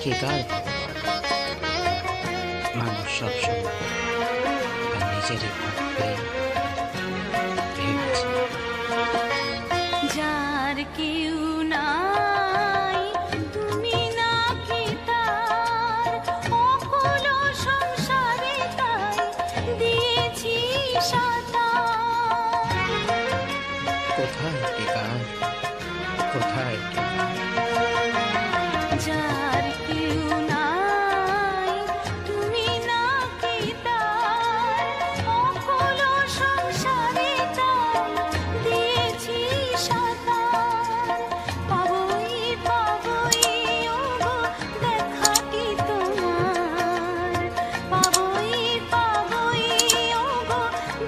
কে কার ভগবান? মানুষ সবসময় তার নিজেরই ভাববে ভেবেছে। যার কেউ নাই তুমি নাকি তার অকুল সংসারে তাই দিয়েছি সাঁতার। কোথায় কে কার? কোথায় কে কার? যার কেউ নাই তুমি নাকি তার অকুল সংসারে তাই দিয়েছি সাঁতার। পাবই পাবই ওগো দেখা কি তোমার, পাবই পাবই ওগো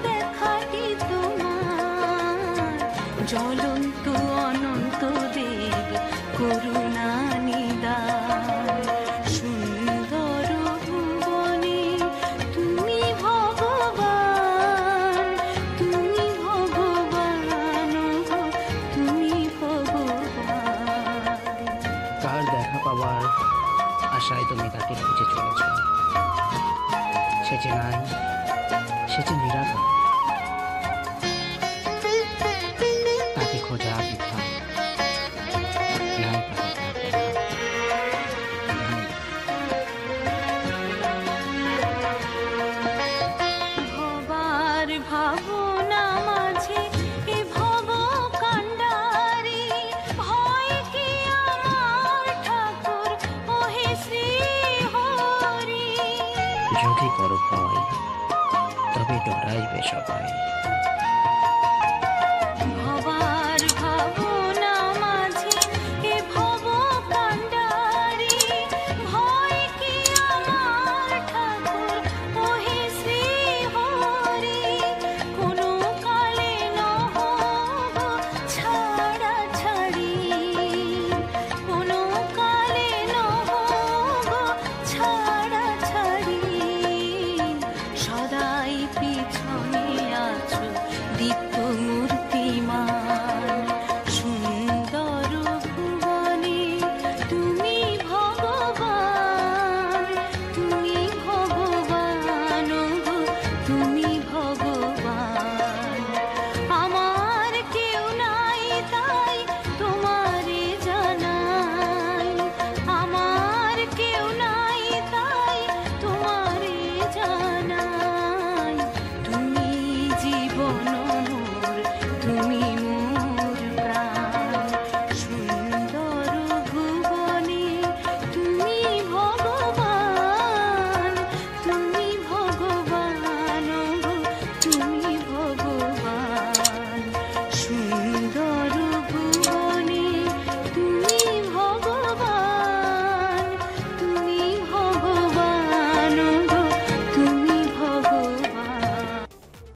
দেখা কি তোমার। জ্বলন্ত অনন্ত দেব করুণা নিদান, সুন্দর ভুবনে তুমি ভগবান, তুমি ভগবান ওগো তুমি ভগবান। কার দেখা পাওয়ার আশায় তুমি তাকে খুঁজে চলেছ? সে যে নাই, সে যে নিরাকার, তাকে খোঁজা বৃথা। নাই পাবে তার দেখা, নাই। ভবার ভাবনা মাঝে এ ভব কান্ডারি, ভয় কি আমার ঠাকুর ওহে শ্রী হরি। যদি করো ভয় তবে ডরাইবে সবাই।